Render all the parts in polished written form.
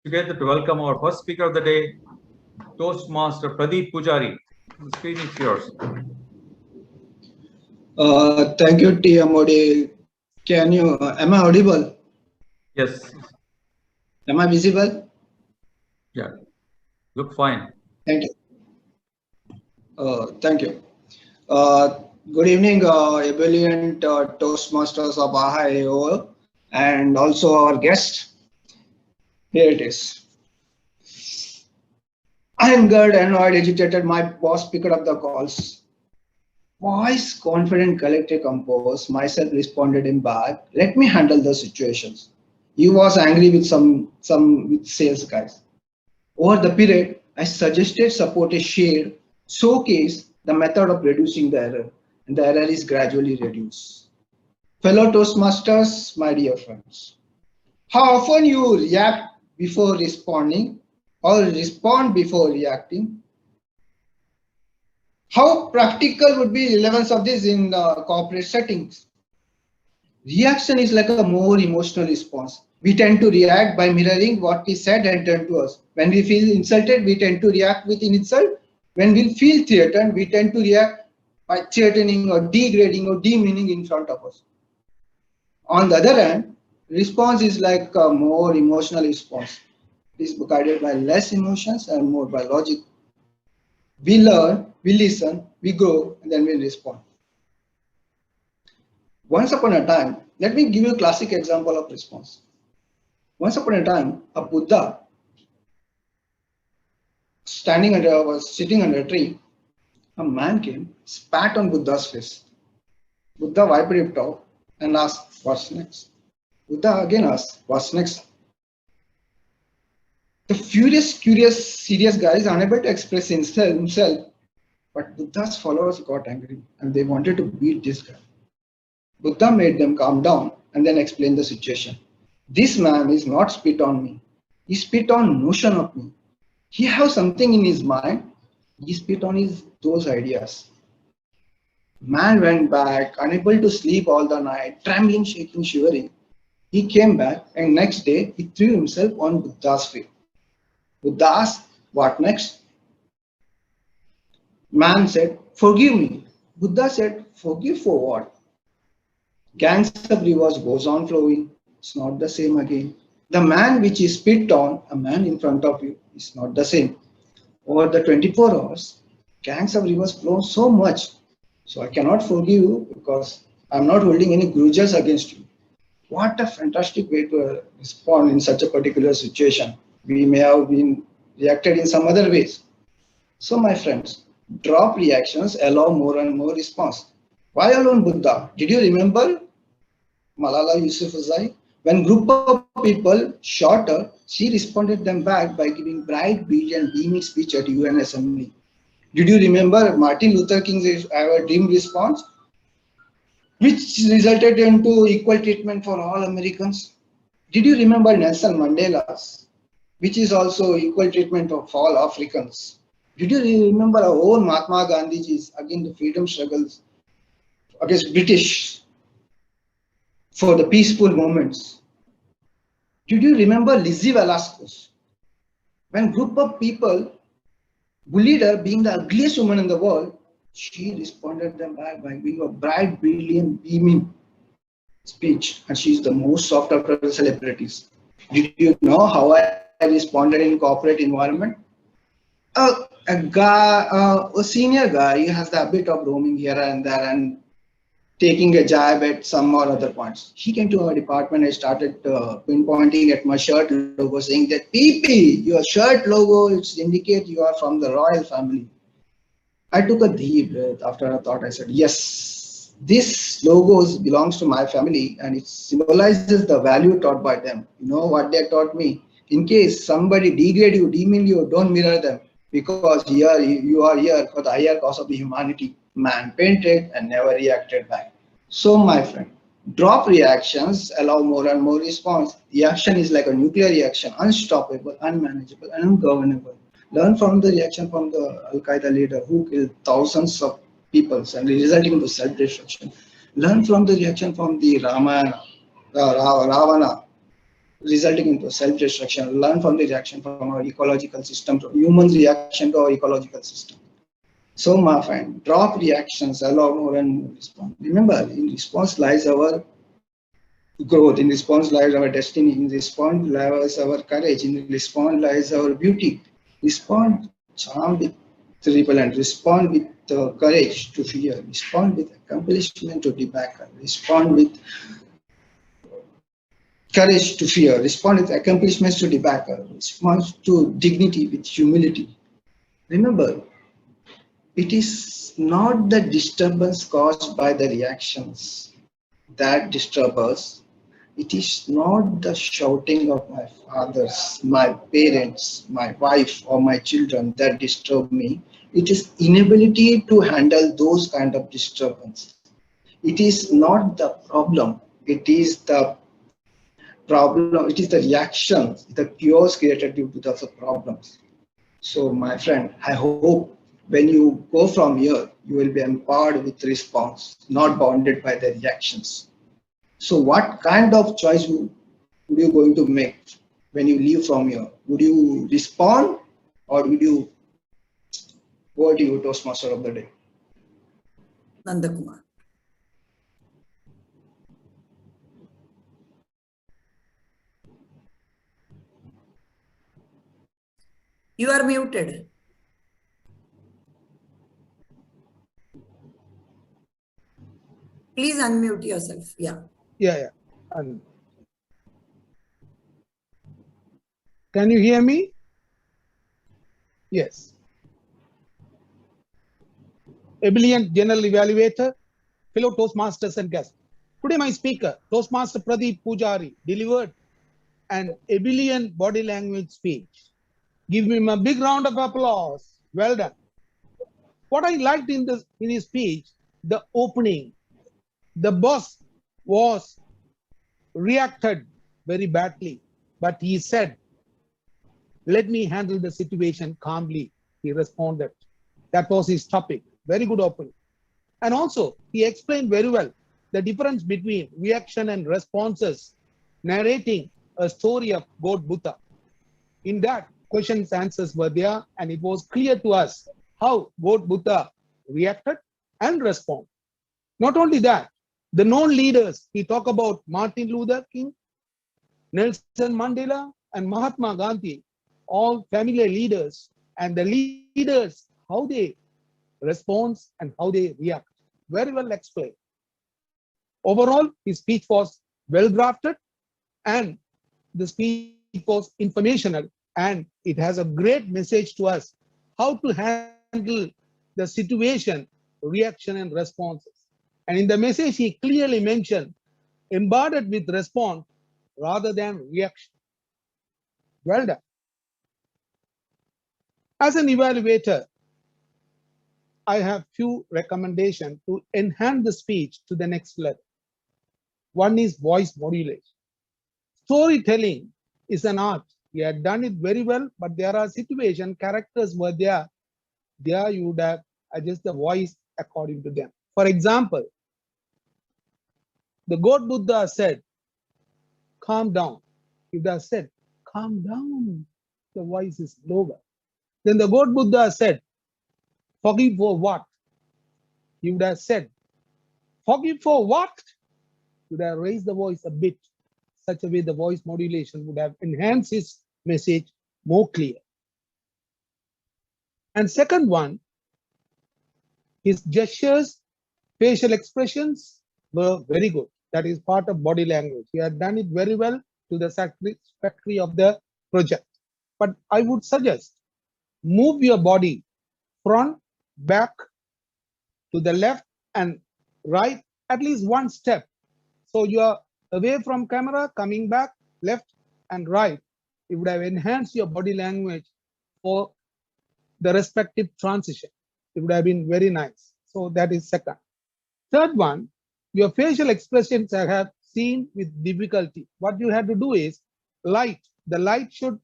Together to welcome our first speaker of the day, Toastmaster Pradeep Pujari. The screen is yours. Thank you, T. Modi. Am I audible? Yes. Am I visible? Yeah. Look fine. Thank you. Thank you. Uh, Good evening, ebullient Toastmasters of AHA and also our guest. Here it is. Angered, annoyed, agitated, my boss picked up the calls. Voice confident, collected, composed. Myself responded him back. Let me handle the situations. He was angry with some with sales guys. Over the period, I suggested support is shared, showcase the method of reducing the error, and the error is gradually reduced. Fellow Toastmasters, my dear friends, how often you react before responding or respond before reacting? How practical would be relevance of this in corporate settings? Reaction is like a more emotional response. We tend to react by mirroring what is said and done to us. When we feel insulted, we tend to react with insult. When we feel threatened, we tend to react by threatening or degrading or demeaning in front of us. On the other hand, response is like a more emotional response. It is guided by less emotions and more by logic. We learn, we listen, we grow, and then we respond. Once upon a time, let me give you a classic example of response. Once upon a time, a Buddha was sitting under a tree. A man came, spat on Buddha's face. Buddha wiped it off and asked, "What's next?" Buddha again asked, "What's next?" The furious, curious, serious guy is unable to express himself, but Buddha's followers got angry and they wanted to beat this guy. Buddha made them calm down and then explained the situation. This man is not spit on me. He spit on notion of me. He has something in his mind. He spit on those ideas. Man went back, unable to sleep all the night, trembling, shaking, shivering. He came back and next day he threw himself on Buddha's feet. Buddha asked, "What next?" Man said, "Forgive me." Buddha said, "Forgive for what?" Gangs of rivers goes on flowing. It's not the same again. The man which is spit on, a man in front of you, is not the same. Over the 24 hours, gangs of rivers flow so much. So I cannot forgive you because I'm not holding any grudges against you. What a fantastic way to respond in such a particular situation. We may have been reacted in some other ways. So my friends, drop reactions, allow more and more response. Why alone Buddha? Did you remember Malala Yousafzai? When group of people shot her, she responded them back by giving bright, brilliant, beaming speech at UN Assembly. Did you remember Martin Luther King's our dream response, which resulted into equal treatment for all Americans? Did you remember Nelson Mandela's, which is also equal treatment of all Africans? Did you remember our own Mahatma Gandhiji's against the freedom struggles against British for the peaceful moments? Did you remember Lizzie Velasquez? When group of people bullied her being the ugliest woman in the world, she responded them back by giving a bright, brilliant, beaming speech, and she's the most sought after celebrities. Did you know how I responded in corporate environment? A senior guy has the habit of roaming here and there and taking a jab at some or other points. He came to our department and started pinpointing at my shirt logo, saying that, "PP, your shirt logo, it's indicate you are from the royal family." I took a deep breath after a thought. I said, "Yes, this logo belongs to my family and it symbolizes the value taught by them." You know what they taught me? In case somebody degrade you, demean you, don't mirror them because here you are here for the higher cause of the humanity. Man painted and never reacted back. So my friend, drop reactions, allow more and more response. Reaction is like a nuclear reaction, unstoppable, unmanageable, and ungovernable. Learn from the reaction from the Al-Qaeda leader who killed thousands of people and resulting into self-destruction. Learn from the reaction from the Ramayana, Ravana, resulting into self-destruction. Learn from the reaction from our ecological system, from human reaction to our ecological system. So, my friend, drop reactions, allow more and more response. Remember, in response lies our growth, in response lies our destiny, in response lies our courage, in response lies our beauty. Respond charm with repellent, respond with courage to fear, respond with accomplishment to debaccle, respond with courage to fear, respond with accomplishments to debaccle, respond to dignity with humility. Remember, it is not the disturbance caused by the reactions that disturb us. It is not the shouting of my fathers, my parents, my wife, or my children that disturb me. It is inability to handle those kind of disturbance. It is not the problem. It is the problem. It is the reactions, the chaos created due to the problems. So, my friend, I hope when you go from here, you will be empowered with response, not bounded by the reactions. So, what kind of choice would you going to make when you leave from here? Would you respond or would you go to your Toastmaster of the day? Nandakumar. You are muted. Please unmute yourself. Yeah. Yeah. Can you hear me? Yes. Ebullient General Evaluator, fellow Toastmasters and guests. Today my speaker, Toastmaster Pradeep Pujari, delivered an ebullient body language speech. Give him a big round of applause. Well done. What I liked in his speech, the opening, the boss was reacted very badly, but he said, "Let me handle the situation calmly." He responded. That was his topic. Very good opening. And also, he explained very well the difference between reaction and responses, narrating a story of God Buddha. In that, questions, answers were there, and it was clear to us how God Buddha reacted and responded. Not only that, the known leaders, he talked about Martin Luther King, Nelson Mandela, and Mahatma Gandhi, all familiar leaders, and the leaders, how they respond and how they react. Very well explained. Overall, his speech was well drafted, and the speech was informational, and it has a great message to us how to handle the situation, reaction, and responses. And in the message, he clearly mentioned embodied with response rather than reaction. Well done. As an evaluator, I have few recommendations to enhance the speech to the next level. One is voice modulation. Storytelling is an art. You had done it very well, but there are situations, characters were there. There you would have adjust the voice according to them. For example, the God Buddha said, "Calm down." You would have said, "Calm down." The voice is lower. Then the God Buddha said, "Forgive for what?" You would have said, "Forgive for what?" You would have raised the voice a bit. Such a way the voice modulation would have enhanced his message more clear. And second one, his gestures, facial expressions were very good. That is part of body language. He had done it very well to the satisfactory of the project. But I would suggest move your body front, back, to the left and right, at least one step. So you are away from camera, coming back, left and right. It would have enhanced your body language for the respective transition. It would have been very nice. So that is second. Third one, your facial expressions I have seen with difficulty. What you have to do is light. The light should,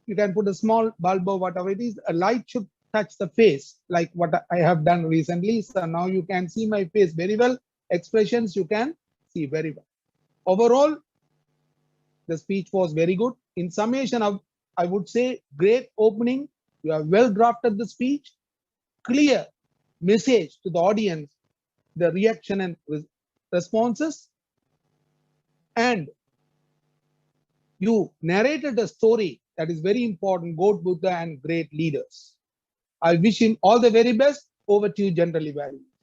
you can put a small bulb or whatever it is, a light should touch the face like what I have done recently. So now you can see my face very well. Expressions you can see very well. Overall, The speech was very good. In summation, I would say great opening. You have well drafted the speech, clear message to the audience, the reaction and responses, and you narrated a story that is very important, God, Buddha and great leaders. I wish him all the very best. Over to you, General Evaluator.